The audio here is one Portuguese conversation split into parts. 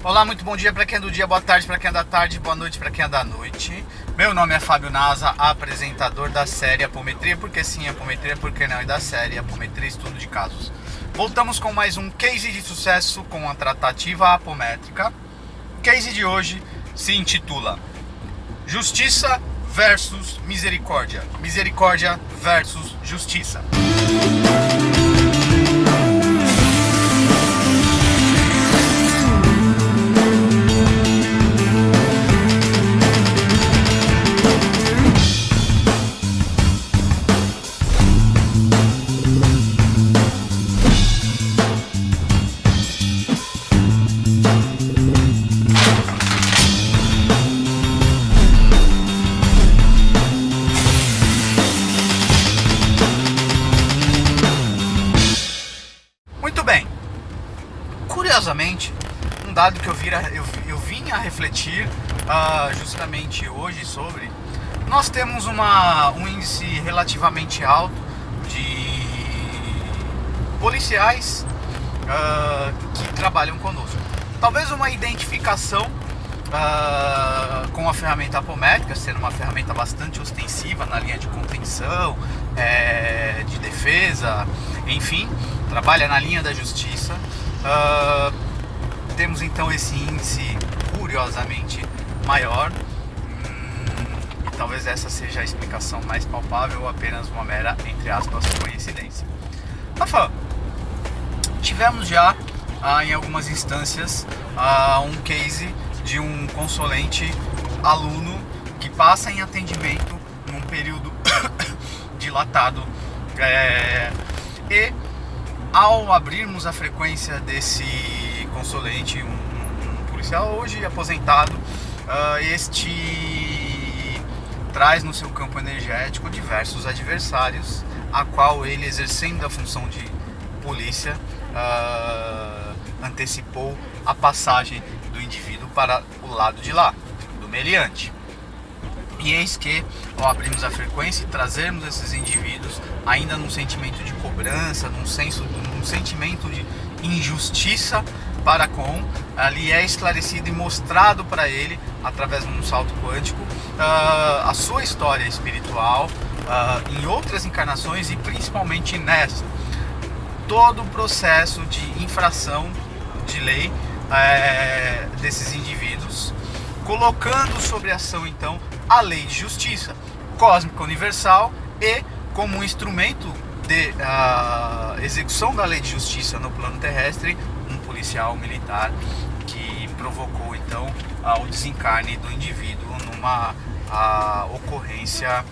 Olá, muito bom dia para quem é do dia, boa tarde para quem é da tarde, boa noite para quem é da noite. Meu nome é Fábio Naza, apresentador da série Apometria, porque sim, Apometria, porque não, e da série Apometria, estudo de casos. Voltamos com mais um case de sucesso com a tratativa apométrica. O case de hoje se intitula Justiça versus Misericórdia. Misericórdia versus Justiça. Muito bem. Curiosamente, um dado que eu vim a refletir justamente hoje sobre, nós temos um índice relativamente alto de policiais que trabalham conosco. Talvez uma identificação com a ferramenta apométrica, sendo uma ferramenta bastante ostensiva na linha de contenção, de defesa, enfim, trabalha na linha da justiça. Temos então esse índice curiosamente maior, e talvez essa seja a explicação mais palpável ou apenas uma mera, entre aspas, coincidência. Rafa, tivemos já em algumas instâncias um case de um consulente aluno que passa em atendimento num período dilatado, e ao abrirmos a frequência desse consulente, um policial hoje aposentado, este traz no seu campo energético diversos adversários, a qual ele, exercendo a função de polícia, antecipou a passagem do indivíduo para o lado de lá, do meliante. E eis que, ao abrirmos a frequência e trazermos esses indivíduos ainda num sentimento de cobrança, num sentimento de injustiça para com, ali é esclarecido e mostrado para ele, através de um salto quântico, a sua história espiritual, em outras encarnações e principalmente nessa. Todo o processo de infração de lei desses indivíduos, colocando sobre ação então a lei de justiça cósmica universal, e como um instrumento de execução da lei de justiça no plano terrestre, um policial militar que provocou então o desencarne do indivíduo numa ocorrência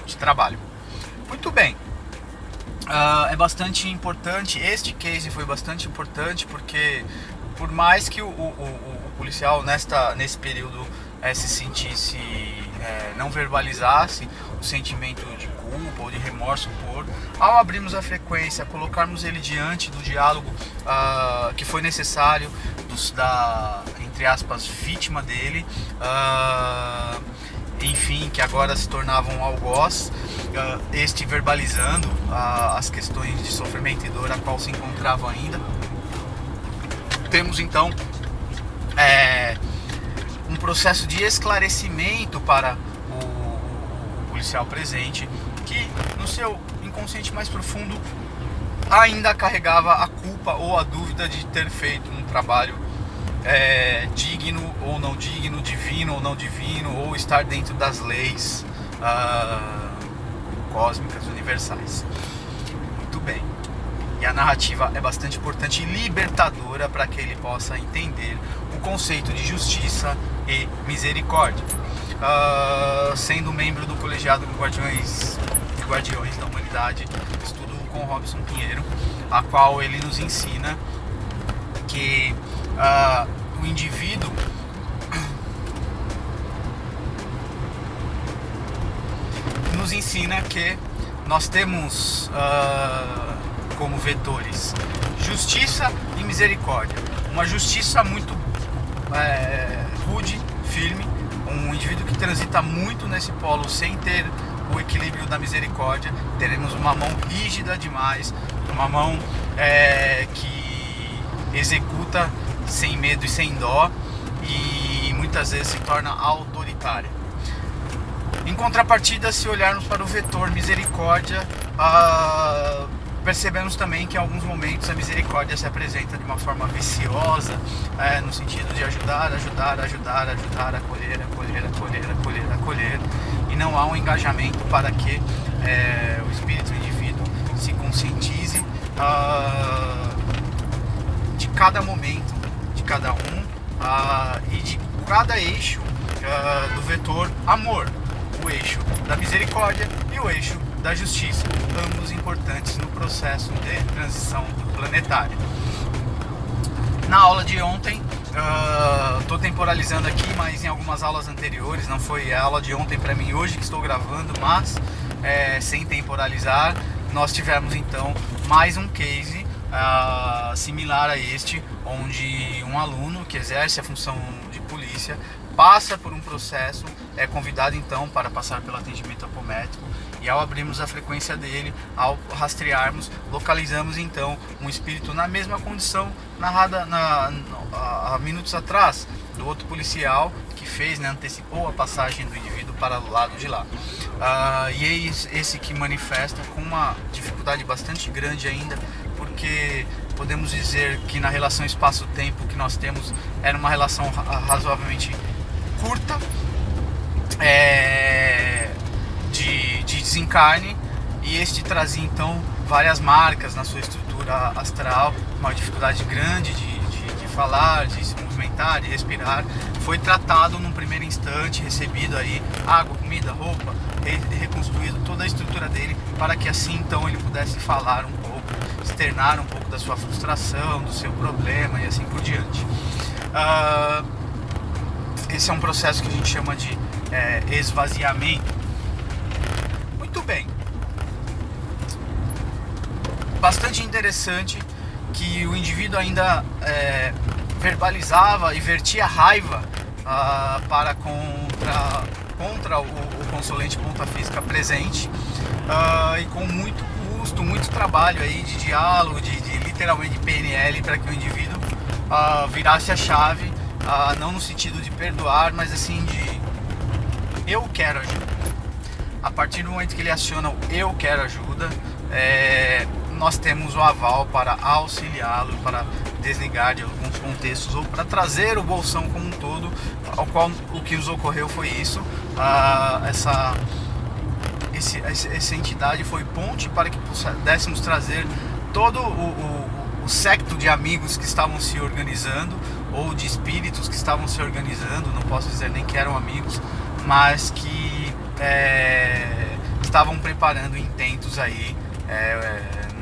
de trabalho. Muito bem. É bastante importante, este case foi bastante importante, porque por mais que o policial nesse período se sentisse, não verbalizasse o sentimento de culpa ou de remorso ao abrirmos a frequência, colocarmos ele diante do diálogo que foi necessário entre aspas, vítima dele, enfim, que agora se tornavam um algoz, este verbalizando as questões de sofrimento e dor a qual se encontrava ainda. Temos então um processo de esclarecimento para o policial presente, que no seu inconsciente mais profundo ainda carregava a culpa ou a dúvida de ter feito um trabalho digno ou não digno, divino ou não divino, ou estar dentro das leis cósmicas universais. Muito bem. E a narrativa é bastante importante e libertadora para que ele possa entender o conceito de justiça e misericórdia. Sendo membro do colegiado de Guardiões da Humanidade, estudo com Robson Pinheiro, a qual ele nos ensina que o indivíduo nos ensina que nós temos como vetores justiça e misericórdia. Uma justiça muito rude, firme, um indivíduo que transita muito nesse polo sem ter o equilíbrio da misericórdia. Teremos uma mão rígida demais, uma mão que executa sem medo e sem dó e muitas vezes se torna autoritária. Em contrapartida, se olharmos para o vetor misericórdia, percebemos também que em alguns momentos a misericórdia se apresenta de uma forma viciosa, no sentido de ajudar, acolher, e não há um engajamento para que o espírito, o indivíduo, se conscientize de cada momento, de cada um, e de cada eixo do vetor amor, o eixo da misericórdia e o eixo da justiça, ambos importantes no processo de transição planetária. Na aula de ontem, estou temporalizando aqui, mas em algumas aulas anteriores, não foi a aula de ontem para mim hoje que estou gravando, mas sem temporalizar, nós tivemos então mais um case similar a este, onde um aluno que exerce a função de polícia passa por um processo, é convidado então para passar pelo atendimento apométrico, e ao abrirmos a frequência dele, ao rastrearmos, localizamos então um espírito na mesma condição narrada há minutos atrás, do outro policial que fez, antecipou a passagem do indivíduo para o lado de lá. E é esse que manifesta com uma dificuldade bastante grande ainda, porque podemos dizer que na relação espaço-tempo que nós temos era uma relação razoavelmente curta, de desencarne, e este trazia então várias marcas na sua estrutura astral, uma dificuldade grande de falar, de se movimentar, de respirar. Foi tratado num primeiro instante, recebido aí água, comida, roupa, reconstruído toda a estrutura dele para que assim então ele pudesse falar um pouco, externar um pouco da sua frustração, do seu problema e assim por diante. Esse é um processo que a gente chama de esvaziamento. Muito bem. Bastante interessante que o indivíduo ainda verbalizava e vertia raiva contra o consulente ponta física presente, e com muito custo, muito trabalho aí de diálogo, de literalmente de PNL, para que o indivíduo virasse a chave, não no sentido de perdoar, mas assim de eu quero ajuda. A partir do momento que ele aciona o eu quero ajuda, nós temos o aval para auxiliá-lo, para desligar de alguns contextos ou para trazer o bolsão como um todo, ao qual o que nos ocorreu foi isso. Essa entidade foi ponte para que pudéssemos trazer todo o séquito de amigos que estavam se organizando, ou de espíritos que estavam se organizando, não posso dizer nem que eram amigos, mas que estavam preparando intentos aí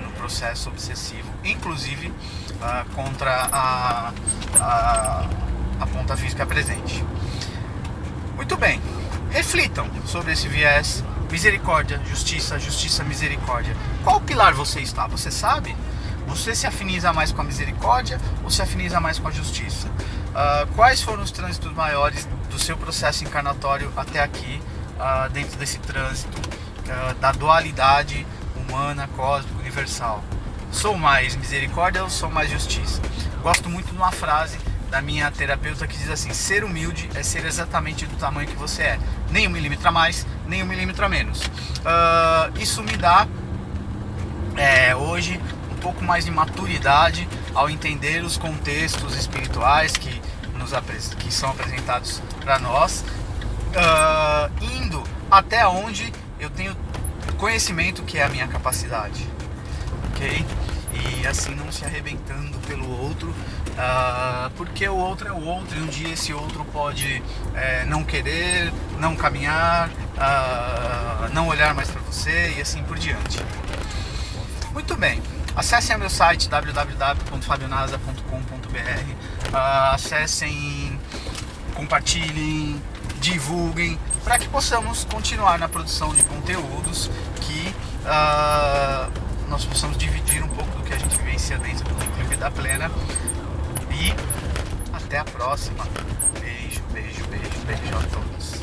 no processo obsessivo, inclusive contra a ponta física presente. Muito bem, reflitam sobre esse viés misericórdia, justiça, justiça, misericórdia. Qual pilar você está? Você sabe? Você se afiniza mais com a misericórdia ou se afiniza mais com a justiça? Quais foram os trânsitos maiores do seu processo encarnatório até aqui, dentro desse trânsito da dualidade humana, cósmica, universal? Sou mais misericórdia ou sou mais justiça? Gosto muito de uma frase da minha terapeuta que diz assim: ser humilde é ser exatamente do tamanho que você é, nem 1 milímetro a mais, nem 1 milímetro a menos. Isso me dá hoje um pouco mais de maturidade ao entender os contextos espirituais que são apresentados para nós, indo até onde eu tenho conhecimento que é a minha capacidade, ok? E assim não se arrebentando pelo outro, porque o outro é o outro, e um dia esse outro pode não querer, não caminhar, não olhar mais para você e assim por diante. Muito bem, acessem meu site www.fabionasa.com.br, acessem, compartilhem, divulguem, para que possamos continuar na produção de conteúdos, que nós possamos dividir um pouco do que a gente vivencia dentro do núcleo Vida Plena. E até a próxima. Beijo, beijo, beijo, beijo a todos.